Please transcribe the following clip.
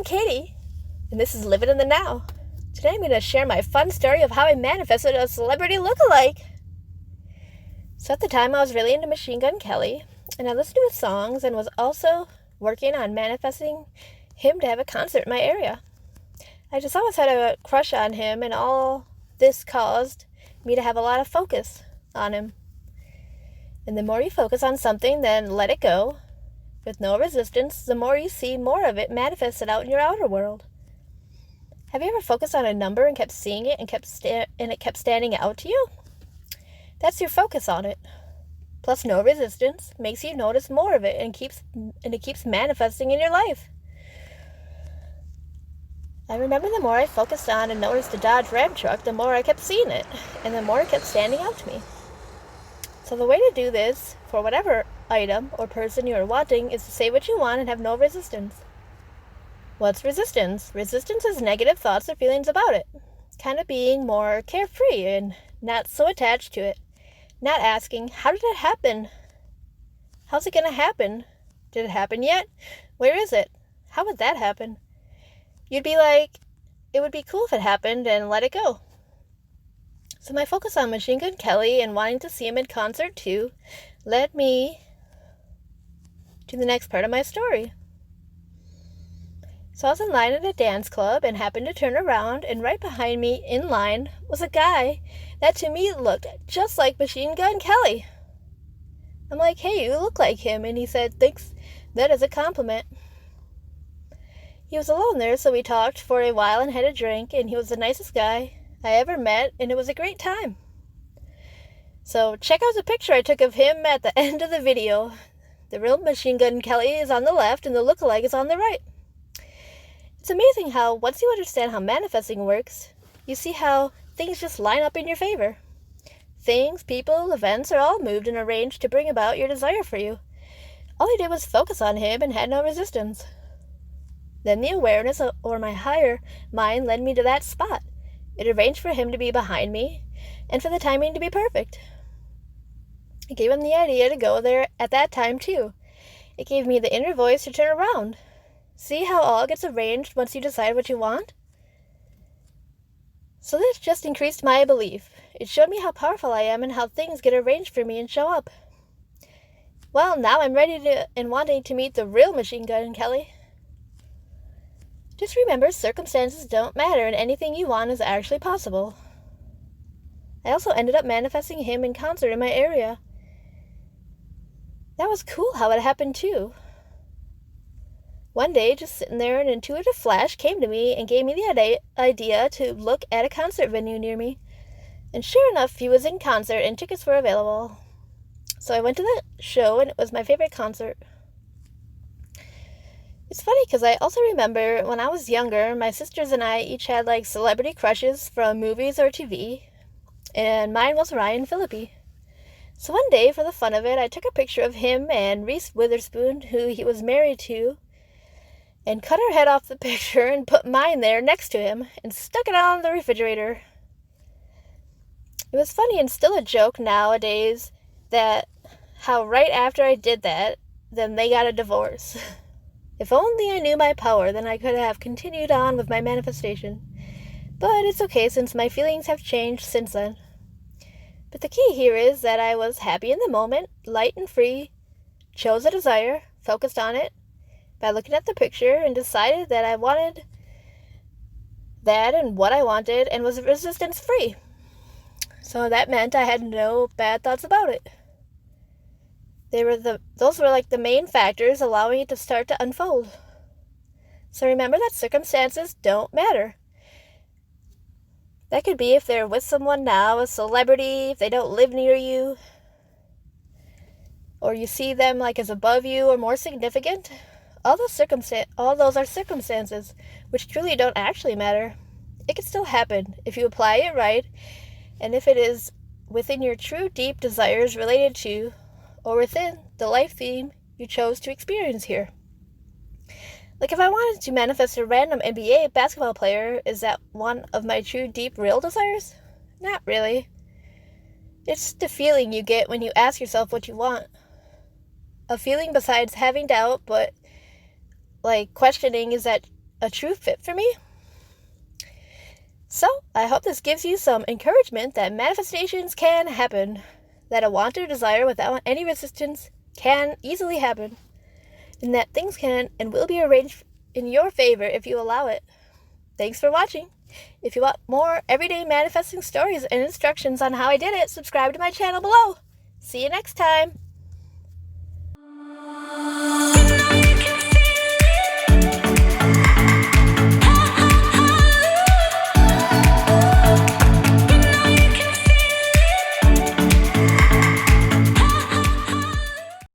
Katie, and this is Living in the Now. Today I'm going to share my fun story of how I manifested a celebrity lookalike. So at the time I was really into Machine Gun Kelly, and I listened to his songs and was also working on manifesting him to have a concert in my area. I just always had a crush on him, and all this caused me to have a lot of focus on him. And the more you focus on something, then let it go with no resistance, the more you see more of it manifested out in your outer world. Have you ever focused on a number and kept seeing it and it kept standing out to you? That's your focus on it. Plus no resistance makes you notice more of it and it keeps manifesting in your life. I remember the more I focused on and noticed the Dodge Ram truck, the more I kept seeing it, and the more it kept standing out to me. So the way to do this, for whatever item or person you are wanting, is to say what you want and have no resistance. What's resistance? Resistance is negative thoughts or feelings about it. Kind of being more carefree and not so attached to it. Not asking, how did it happen? How's it going to happen? Did it happen yet? Where is it? How would that happen? You'd be like, it would be cool if it happened, and let it go. So my focus on Machine Gun Kelly and wanting to see him in concert too led me to the next part of my story. So I was in line at a dance club and happened to turn around, and right behind me in line was a guy that to me looked just like Machine Gun Kelly. I'm like, hey, you look like him. And he said, thanks, that is a compliment. He was alone there, so we talked for a while and had a drink, and he was the nicest guy I ever met, and it was a great time. So check out the picture I took of him at the end of the video. The real Machine Gun Kelly is on the left, and the lookalike is on the right. It's amazing how, once you understand how manifesting works, you see how things just line up in your favor. Things, people, events are all moved and arranged to bring about your desire for you. All I did was focus on him and had no resistance. Then the awareness or my higher mind led me to that spot. It arranged for him to be behind me and for the timing to be perfect. It gave him the idea to go there at that time too. It gave me the inner voice to turn around. See how all gets arranged once you decide what you want? So this just increased my belief. It showed me how powerful I am and how things get arranged for me and show up. Well, now I'm ready to and wanting to meet the real Machine Gun Kelly. Just remember, circumstances don't matter and anything you want is actually possible. I also ended up manifesting him in concert in my area. That was cool how it happened too. One day, just sitting there, an intuitive flash came to me and gave me the idea to look at a concert venue near me. And sure enough, he was in concert and tickets were available. So I went to the show and it was my favorite concert. It's funny because I also remember when I was younger, my sisters and I each had like celebrity crushes from movies or TV, and mine was Ryan Phillippe. So one day, for the fun of it, I took a picture of him and Reese Witherspoon, who he was married to, and cut her head off the picture and put mine there next to him and stuck it on the refrigerator. It was funny and still a joke nowadays that how right after I did that, then they got a divorce. If only I knew my power, then I could have continued on with my manifestation. But it's okay since my feelings have changed since then. But the key here is that I was happy in the moment, light and free, chose a desire, focused on it by looking at the picture, and decided that I wanted that and what I wanted and was resistance free. So that meant I had no bad thoughts about it. Those were like the main factors allowing it to start to unfold. So remember that circumstances don't matter. That could be if they're with someone now, a celebrity, if they don't live near you, or you see them like as above you or more significant. All those are circumstances which truly don't actually matter. It can still happen if you apply it right, and if it is within your true deep desires related to or within the life theme you chose to experience here. Like if I wanted to manifest a random NBA basketball player, is that one of my true deep real desires? Not really. It's the feeling you get when you ask yourself what you want. A feeling besides having doubt, but like questioning, is that a true fit for me. So, I hope this gives you some encouragement that manifestations can happen, that a want or desire without any resistance can easily happen, and that things can and will be arranged in your favor if you allow it. Thanks for watching. If you want more everyday manifesting stories and instructions on how I did it, subscribe to my channel below. See you next time.